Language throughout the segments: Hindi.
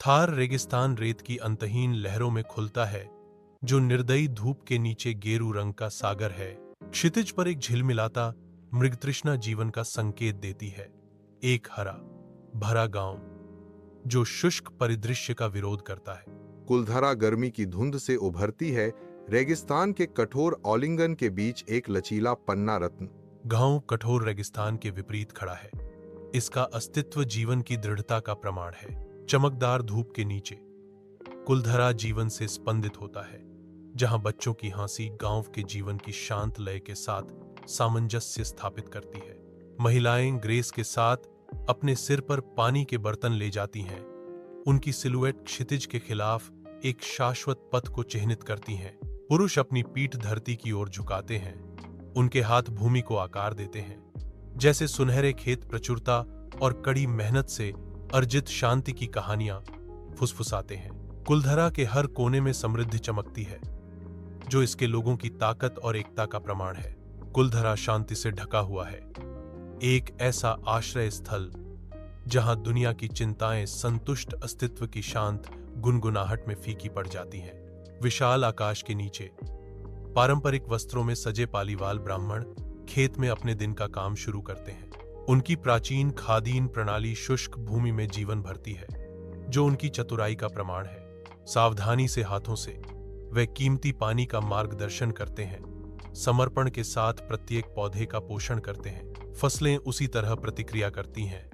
थार रेगिस्तान रेत की अंतहीन लहरों में खुलता है, जो निर्दयी धूप के नीचे गेरू रंग का सागर है। क्षितिज पर एक झिलमिलाता मृगतृष्णा जीवन का संकेत देती है। एक हरा भरा गांव जो शुष्क परिदृश्य का विरोध करता है। कुलधरा गर्मी की धुंध से उभरती है, रेगिस्तान के कठोर आलिंगन के बीच एक लचीला पन्ना रत्न। गांव कठोर रेगिस्तान के विपरीत खड़ा है। इसका अस्तित्व जीवन की दृढ़ता का प्रमाण है। चमकदार धूप के नीचे कुलधरा जीवन से स्पंदित होता है, जहां बच्चों की हंसी गांव के जीवन की शांत लय के साथ सामंजस्य स्थापित करती है। महिलाएं ग्रेस के साथ अपने सिर पर पानी के बर्तन ले जाती हैं। उनकी सिलुएट क्षितिज के खिलाफ एक शाश्वत पथ को चिह्नित करती हैं। पुरुष अपनी पीठ धरती की ओर झुकाते हैं। उनके हाथ भूमि को आकार देते हैं, जैसे सुनहरे खेत प्रचुरता और कड़ी मेहनत से अर्जित शांति की कहानियां फुसफुसाते हैं। कुलधरा के हर कोने में समृद्धि चमकती है, जो इसके लोगों की ताकत और एकता का प्रमाण है। कुलधरा शांति से ढका हुआ है, एक ऐसा आश्रय स्थल जहां दुनिया की चिंताएं संतुष्ट अस्तित्व की शांत गुनगुनाहट में फीकी पड़ जाती हैं। विशाल आकाश के नीचे पारंपरिक वस्त्रों में सजे पालीवाल ब्राह्मण खेत में अपने दिन का काम शुरू करते हैं। उनकी प्राचीन खादीन प्रणाली शुष्क भूमि में जीवन भरती है, जो उनकी चतुराई का प्रमाण है। सावधानी से हाथों से वे कीमती पानी का मार्गदर्शन करते हैं, समर्पण के साथ प्रत्येक पौधे का पोषण करते हैं। फसलें उसी तरह प्रतिक्रिया करती हैं।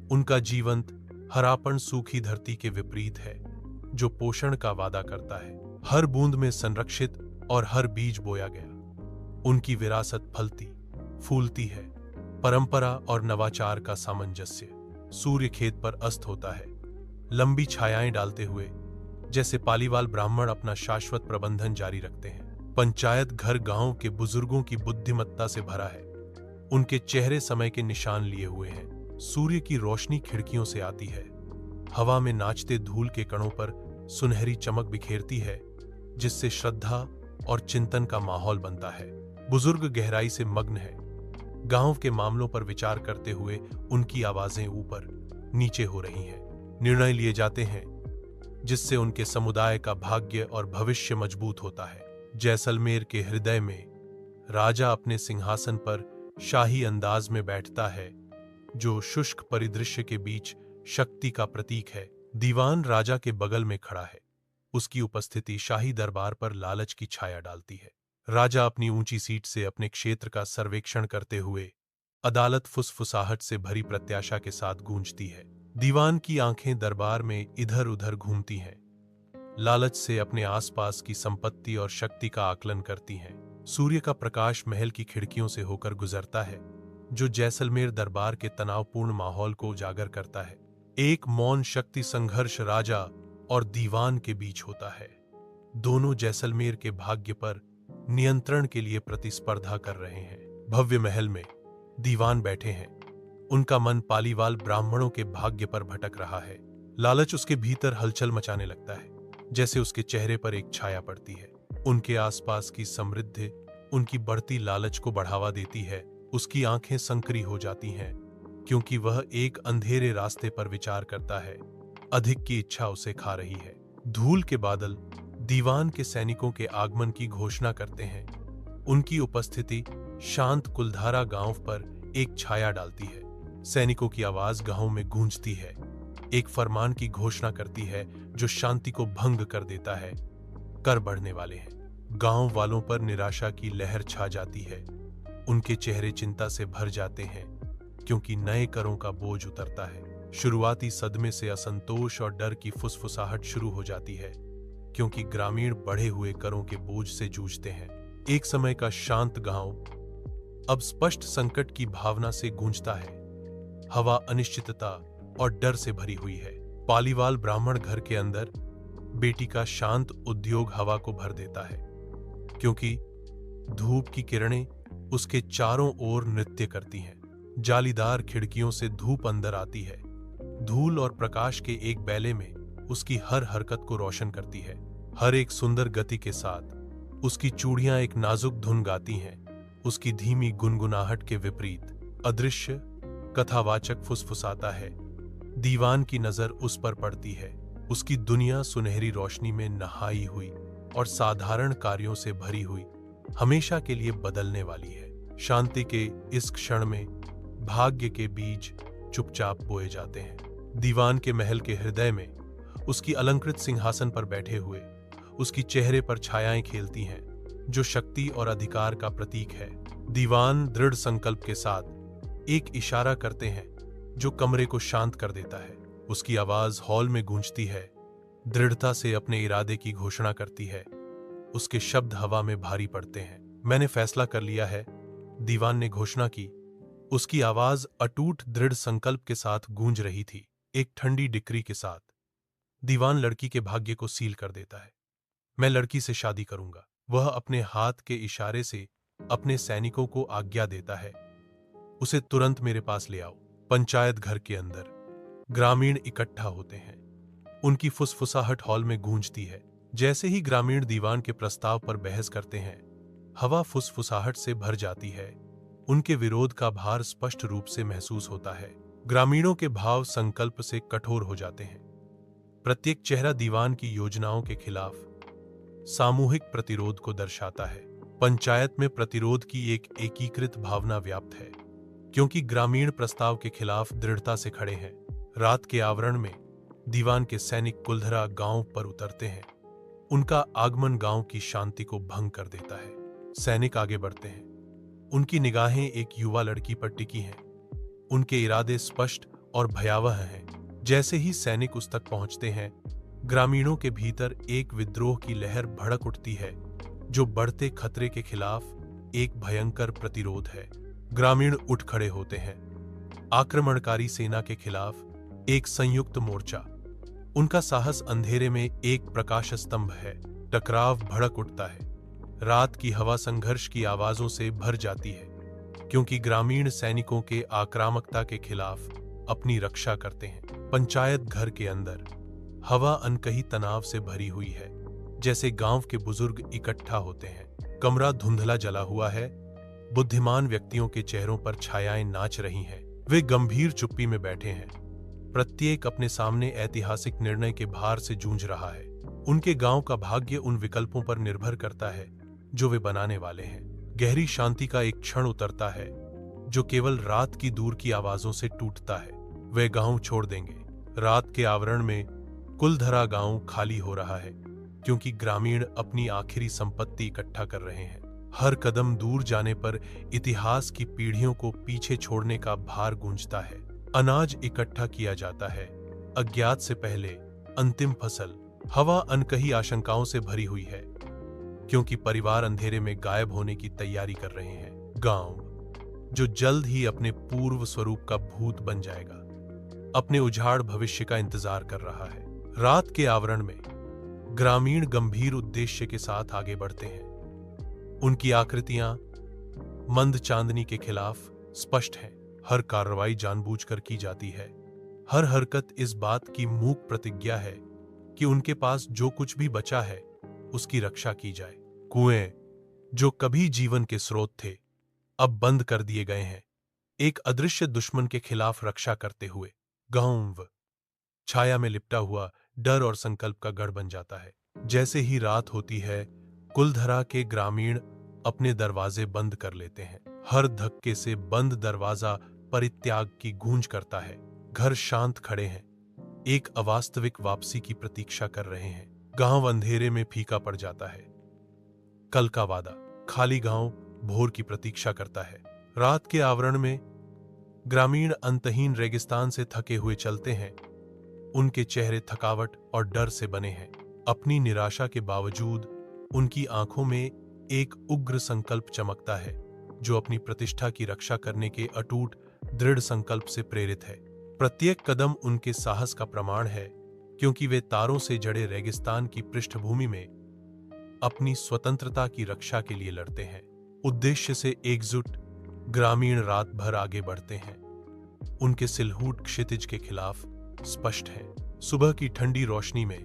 उनका जीवंत हरापन सूखी धरती के विपरीत है, जो पोषण का वादा करता है। हर बूंद में संरक्षित और हर बीज बोया गया। उनकी विरासत फलती फूलती है, परंपरा और नवाचार का सामंजस्य। सूर्य खेत पर अस्त होता है, लंबी छायाएं डालते हुए, जैसे पालीवाल ब्राह्मण अपना शाश्वत प्रबंधन जारी रखते हैं। पंचायत घर गांव के बुजुर्गों की बुद्धिमत्ता से भरा है। उनके चेहरे समय के निशान लिए हुए हैं। सूर्य की रोशनी खिड़कियों से आती है, हवा में नाचते धूल के कणों पर सुनहरी चमक बिखेरती है, जिससे श्रद्धा और चिंतन का माहौल बनता है। बुजुर्ग गहराई से मग्न है। गांव के मामलों पर विचार करते हुए उनकी आवाजें ऊपर नीचे हो रही हैं। निर्णय लिए जाते हैं जिससे उनके समुदाय का भाग्य और भविष्य मजबूत होता है। जैसलमेर के हृदय में राजा अपने सिंहासन पर शाही अंदाज में बैठता है, जो शुष्क परिदृश्य के बीच शक्ति का प्रतीक है। दीवान राजा के बगल में खड़ा है। उसकी उपस्थिति शाही दरबार पर लालच की छाया डालती है। राजा अपनी ऊंची सीट से अपने क्षेत्र का सर्वेक्षण करते हुए अदालत फुसफुसाहट से भरी प्रत्याशा के साथ गूंजती है। दीवान की आंखें दरबार में इधर उधर घूमती हैं, लालच से अपने आसपास की संपत्ति और शक्ति का आकलन करती हैं। सूर्य का प्रकाश महल की खिड़कियों से होकर गुजरता है, जो जैसलमेर दरबार के तनावपूर्ण माहौल को उजागर करता है। एक मौन शक्ति संघर्ष राजा और दीवान के बीच होता है। दोनों जैसलमेर के भाग्य पर नियंत्रण के लिए प्रतिस्पर्धा कर रहे हैं। भव्य महल में दीवान बैठे हैं। उनका मन पालीवाल ब्राह्मणों के भाग्य पर भटक रहा है। लालच उसके भीतर हलचल मचाने लगता है, जैसे उसके चेहरे पर एक छाया पड़ती है। उनके आसपास की समृद्धि उनकी बढ़ती लालच को बढ़ावा देती है। उसकी आंखें संकरी हो जाती हैं, क्योंकि वह एक अंधेरे रास्ते पर विचार करता है। अधिक की इच्छा उसे खा रही है। धूल के बादल दीवान के सैनिकों के आगमन की घोषणा करते हैं। उनकी उपस्थिति शांत कुलधारा गांव पर एक छाया डालती है। सैनिकों की आवाज गांव में गूंजती है, एक फरमान की घोषणा करती है जो शांति को भंग कर देता है। कर बढ़ने वाले हैं। गांव वालों पर निराशा की लहर छा जाती है। उनके चेहरे चिंता से भर जाते हैं, क्योंकि नए करों का बोझ उतरता है। शुरुआती सदमे से असंतोष और डर की फुसफुसाहट शुरू हो जाती है, क्योंकि ग्रामीण बढ़े हुए करों के बोझ से जूझते हैं। एक समय का शांत गांव अब स्पष्ट संकट की भावना से गूंजता है। हवा अनिश्चितता और डर से भरी हुई है। पालीवाल ब्राह्मण घर के अंदर बेटी का शांत उद्योग हवा को भर देता है, क्योंकि धूप की किरणें उसके चारों ओर नृत्य करती हैं। जालीदार खिड़कियों से धूप अंदर आती है। धूल और प्रकाश के एक बैले में उसकी हर हरकत को रोशन करती है। हर एक सुंदर गति के साथ उसकी चूड़ियां एक नाजुक धुन गाती हैं। उसकी धीमी गुनगुनाहट के विपरीत अदृश्य कथावाचक फुसफुसाता है। दीवान की नजर उस पर पड़ती है। उसकी दुनिया सुनहरी रोशनी में नहाई हुई और साधारण कार्यों से भरी हुई हमेशा के लिए बदलने वाली है। शांति के इस क्षण में भाग्य के बीज चुपचाप बोए जाते हैं। दीवान के महल के हृदय में उसकी अलंकृत सिंहासन पर बैठे हुए उसकी चेहरे पर छायाएं खेलती हैं, जो शक्ति और अधिकार का प्रतीक है। दीवान दृढ़ संकल्प के साथ एक इशारा करते हैं जो कमरे को शांत कर देता है। उसकी आवाज हॉल में गूंजती है, दृढ़ता से अपने इरादे की घोषणा करती है। उसके शब्द हवा में भारी पड़ते हैं। मैंने फैसला कर लिया है, दीवान ने घोषणा की। उसकी आवाज अटूट दृढ़ संकल्प के साथ गूंज रही थी। एक ठंडी डिक्री के साथ दीवान लड़की के भाग्य को सील कर देता है। मैं लड़की से शादी करूंगा। वह अपने हाथ के इशारे से अपने सैनिकों को आज्ञा देता है, उसे तुरंत मेरे पास ले आओ। पंचायत घर के अंदर ग्रामीण इकट्ठा होते हैं। उनकी फुसफुसाहट हॉल में गूंजती है। जैसे ही ग्रामीण दीवान के प्रस्ताव पर बहस करते हैं, हवा फुसफुसाहट से भर जाती है। उनके विरोध का भार स्पष्ट रूप से महसूस होता है। ग्रामीणों के भाव संकल्प से कठोर हो जाते हैं। प्रत्येक चेहरा दीवान की योजनाओं के खिलाफ सामूहिक प्रतिरोध को दर्शाता है। पंचायत में प्रतिरोध की एक एकीकृत भावना व्याप्त है, क्योंकि ग्रामीण प्रस्ताव के खिलाफ दृढ़ता से खड़े हैं। रात के आवरण में दीवान के सैनिक कुलधरा गांव पर उतरते हैं। उनका आगमन गांव की शांति को भंग कर देता है। सैनिक आगे बढ़ते हैं। उनकी निगाहें एक युवा लड़की पर टिकी हैं। उनके इरादे स्पष्ट और भयावह हैं। जैसे ही सैनिक उस तक पहुंचते हैं, ग्रामीणों के भीतर एक विद्रोह की लहर भड़क उठती है, जो बढ़ते खतरे के खिलाफ एक भयंकर प्रतिरोध है। ग्रामीण उठ खड़े होते हैं। आक्रमणकारी सेना के खिलाफ एक संयुक्त मोर्चा। उनका साहस अंधेरे में एक प्रकाश स्तंभ है। टकराव भड़क उठता है। रात की हवा संघर्ष की आवाजों से भर जाती है, क्योंकि ग्रामीण सैनिकों के आक्रामकता के खिलाफ अपनी रक्षा करते हैं। पंचायत घर के अंदर हवा अनकही तनाव से भरी हुई है, जैसे गांव के बुजुर्ग इकट्ठा होते हैं। कमरा धुंधला जला हुआ है। बुद्धिमान व्यक्तियों के चेहरों पर छायाएं नाच रही हैं। वे गंभीर चुप्पी में बैठे हैं। प्रत्येक अपने सामने ऐतिहासिक निर्णय के भार से जूझ रहा है। उनके गांव का भाग्य उन विकल्पों पर निर्भर करता है जो वे बनाने वाले हैं। गहरी शांति का एक क्षण उतरता है, जो केवल रात की दूर की आवाजों से टूटता है। वे गांव छोड़ देंगे। रात के आवरण में कुलधरा गांव खाली हो रहा है, क्योंकि ग्रामीण अपनी आखिरी संपत्ति इकट्ठा कर रहे हैं। हर कदम दूर जाने पर इतिहास की पीढ़ियों को पीछे छोड़ने का भार गूंजता है। अनाज इकट्ठा किया जाता है। अज्ञात से पहले अंतिम फसल। हवा अनकही आशंकाओं से भरी हुई है, क्योंकि परिवार अंधेरे में गायब होने की तैयारी कर रहे हैं। गांव, जो जल्द ही अपने पूर्व स्वरूप का भूत बन जाएगा, अपने उजाड़ भविष्य का इंतजार कर रहा है। रात के आवरण में ग्रामीण गंभीर उद्देश्य के साथ आगे बढ़ते हैं। उनकी आकृतियां मंद चांदनी के खिलाफ स्पष्ट हैं। हर कार्रवाई जानबूझकर की जाती है। हर हरकत इस बात की मूक प्रतिज्ञा है कि उनके पास जो कुछ भी बचा है, उसकी रक्षा की जाए। कुएं, जो कभी जीवन के स्रोत थे, अब बंद कर दिए गए हैं, एक अदृश्य दुश्मन के खिलाफ रक्षा करते हुए। गांव छाया में लिपटा हुआ डर और संकल्प का गढ़ बन जाता है। जैसे ही रात होती है, कुलधरा के ग्रामीण अपने दरवाजे बंद कर लेते हैं। हर धक्के से बंद दरवाजा परित्याग की गूंज करता है। घर शांत खड़े हैं, एक अवास्तविक वापसी की प्रतीक्षा कर रहे हैं। गांव अंधेरे में फीका पड़ जाता है। कल का वादा। खाली गांव भोर की प्रतीक्षा करता है। रात के आवरण में ग्रामीण अंतहीन रेगिस्तान से थके हुए चलते हैं। उनके चेहरे थकावट और डर से बने हैं। अपनी निराशा के बावजूद उनकी आंखों में एक उग्र संकल्प चमकता है, जो अपनी प्रतिष्ठा की रक्षा करने के अटूट दृढ़ संकल्प से प्रेरित है। प्रत्येक कदम उनके साहस का प्रमाण है, क्योंकि वे तारों से जड़े रेगिस्तान की पृष्ठभूमि में अपनी स्वतंत्रता की रक्षा के लिए लड़ते हैं। उद्देश्य से एकजुट ग्रामीण रात भर आगे बढ़ते हैं। उनके सिलहूट क्षितिज के खिलाफ स्पष्ट है। सुबह की ठंडी रोशनी में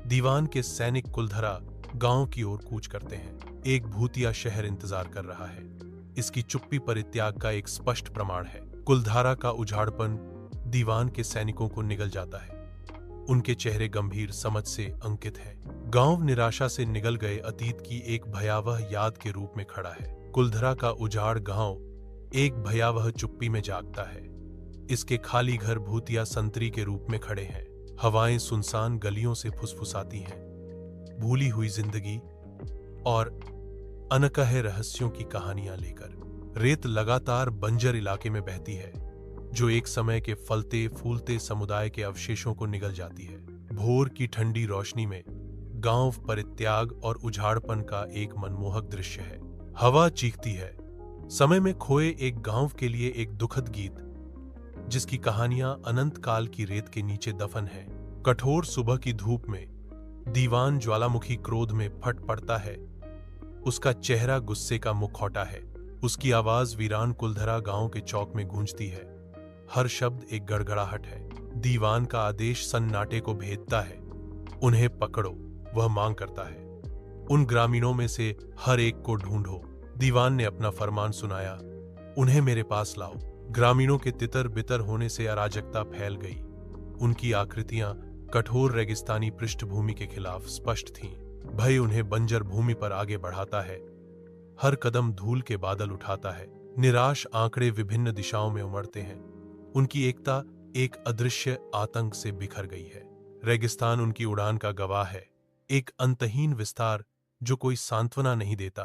दीवान के सैनिक कुलधरा गांव की ओर कूच करते हैं। एक भूतिया शहर इंतजार कर रहा है। इसकी चुप्पी परित्याग का एक स्पष्ट प्रमाण है। कुलधारा का उजाड़पन दीवान के सैनिकों को निगल जाता है। उनके चेहरे गंभीर समझ से अंकित हैं। गांव निराशा से निगल गए अतीत की एक भयावह याद के रूप में खड़ा है। कुलधरा का उजाड़ गांव एक भयावह चुप्पी में जागता है। इसके खाली घर भूतिया संतरी के रूप में खड़े हैं। हवाएं सुनसान गलियों से फुसफुसाती हैं, भूली हुई जिंदगी और अनकहे रहस्यों की कहानियां लेकर। रेत लगातार बंजर इलाके में बहती है, जो एक समय के फलते फूलते समुदाय के अवशेषों को निगल जाती है। भोर की ठंडी रोशनी में गांव परित्याग और उजाड़पन का एक मनमोहक दृश्य है। हवा चीखती है, समय में खोए एक गांव के लिए एक दुखद गीत, जिसकी कहानियां अनंत काल की रेत के नीचे दफन है। कठोर सुबह की धूप में दीवान ज्वालामुखी क्रोध में फट पड़ता है। उसका चेहरा गुस्से का मुखौटा है। उसकी आवाज वीरान कुलधरा गांव के चौक में गूंजती है। हर शब्द एक गड़गड़ाहट है। दीवान का आदेश सन्नाटे को भेदता है। उन्हें पकड़ो, वह मांग करता है। उन ग्रामीणों में से हर एक को ढूंढो। दीवान ने अपना फरमान सुनाया, उन्हें मेरे पास लाओ। ग्रामीणों के तितर बितर होने से अराजकता फैल गई। उनकी आकृतियां कठोर रेगिस्तानी पृष्ठभूमि के खिलाफ स्पष्ट थीं। भय उन्हें बंजर भूमि पर आगे बढ़ाता है। हर कदम धूल के बादल उठाता है। निराश आंकड़े विभिन्न दिशाओं में उमड़ते हैं। उनकी एकता एक अदृश्य आतंक से बिखर गई है। रेगिस्तान उनकी उड़ान का गवाह है, एक अंतहीन विस्तार जो कोई सांत्वना नहीं देता,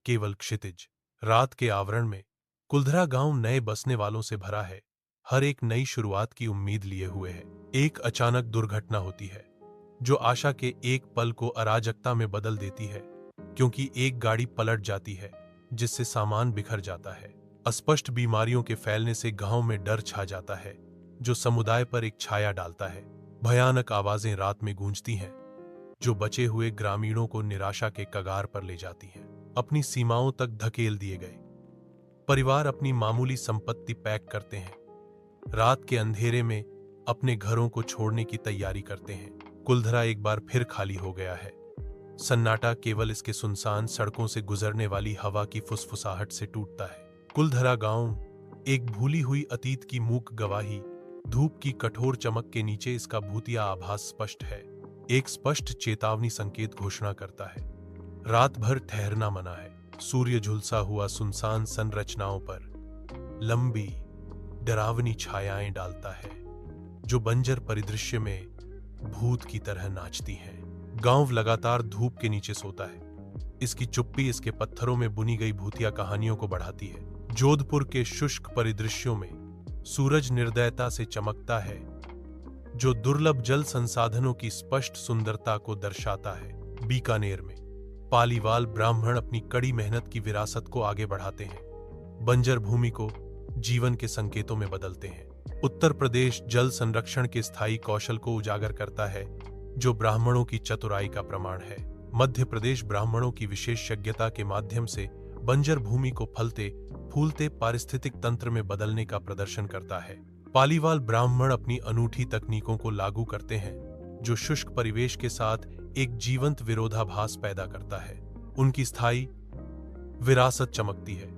केवल क्षितिज। रात के आवरण में कुलधरा गांव नए बसने वालों से भरा है। हर एक नई शुरुआत की उम्मीद लिए हुए है। एक अचानक दुर्घटना होती है, जो आशा के एक पल को अराजकता में बदल देती है, क्योंकि एक गाड़ी पलट जाती है, जिससे सामान बिखर जाता है। अस्पष्ट बीमारियों के फैलने से गांव में डर छा जाता है, जो समुदाय पर एक छाया डालता है। भयानक आवाजें रात में गूंजती हैं, जो बचे हुए ग्रामीणों को निराशा के कगार पर ले जाती हैं। अपनी सीमाओं तक धकेल दिए गए परिवार अपनी मामूली संपत्ति पैक करते हैं। रात के अंधेरे में अपने घरों को छोड़ने की तैयारी करते हैं। कुलधरा एक बार फिर खाली हो गया है। सन्नाटा केवल इसके सुनसान सड़कों से गुजरने वाली हवा की फुसफुसाहट से टूटता है। कुलधरा गांव एक भूली हुई अतीत की मूक गवाही। धूप की कठोर चमक के नीचे इसका भूतिया आभास स्पष्ट है। एक स्पष्ट चेतावनी संकेत घोषणा करता है। रात भर ठहरना मना है। सूर्य झुलसा हुआ सुनसान संरचनाओं पर लंबी डरावनी छायाएं डालता है, जो बंजर परिदृश्य में भूत की तरह नाचती हैं। गांव लगातार धूप के नीचे सोता है। इसकी चुप्पी इसके पत्थरों में बुनी गई भूतिया कहानियों को बढ़ाती है। जोधपुर के शुष्क परिदृश्यों में सूरज निर्दयता से चमकता है, जो दुर्लभ जल संसाधनों की स्पष्ट सुंदरता को दर्शाता है। बीकानेर में पालीवाल ब्राह्मण अपनी कड़ी मेहनत की विरासत को आगे बढ़ाते हैं, बंजर भूमि को जीवन के संकेतों में बदलते हैं। उत्तर प्रदेश जल संरक्षण के स्थायी कौशल को उजागर करता है, जो ब्राह्मणों की चतुराई का प्रमाण है। मध्य प्रदेश ब्राह्मणों की विशेषज्ञता के माध्यम से बंजर भूमि को फलते फूलते पारिस्थितिक तंत्र में बदलने का प्रदर्शन करता है। पालीवाल ब्राह्मण अपनी अनूठी तकनीकों को लागू करते हैं, जो शुष्क परिवेश के साथ एक जीवंत विरोधाभास पैदा करता है। उनकी स्थायी विरासत चमकती है,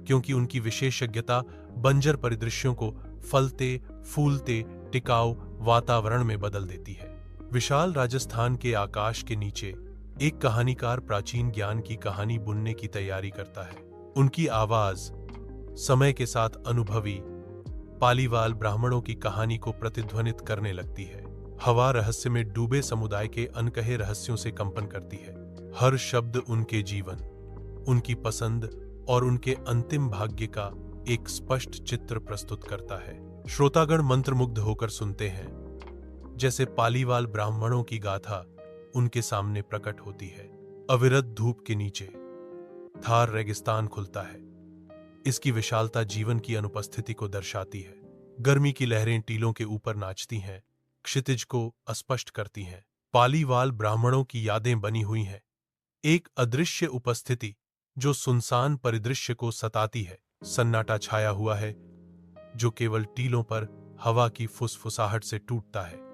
क्योंकि उनकी विशेषज्ञता बंजर परिदृश्यों को फलते फूलते टिकाऊ वातावरण में बदल देती है। विशाल राजस्थान के आकाश के नीचे एक कहानीकार प्राचीन ज्ञान की कहानी बुनने की तैयारी करता है। उनकी आवाज समय के साथ अनुभवी पालीवाल ब्राह्मणों की कहानी को प्रतिध्वनित करने लगती है। हवा रहस्य में डूबे समुदाय के अनकहे रहस्यों से कंपन करती है। हर शब्द उनके जीवन, उनकी पसंद और उनके अंतिम भाग्य का एक स्पष्ट चित्र प्रस्तुत करता है। श्रोतागण मंत्रमुग्ध होकर सुनते हैं, जैसे पालीवाल ब्राह्मणों की गाथा उनके सामने प्रकट होती है। अविरत धूप के नीचे थार रेगिस्तान खुलता है। इसकी विशालता जीवन की अनुपस्थिति को दर्शाती है। गर्मी की लहरें टीलों के ऊपर नाचती हैं, क्षितिज को अस्पष्ट करती हैं। पालीवाल ब्राह्मणों की यादें बनी हुई हैं, एक अदृश्य उपस्थिति जो सुनसान परिदृश्य को सताती है। सन्नाटा छाया हुआ है, जो केवल टीलों पर हवा की फुसफुसाहट से टूटता है।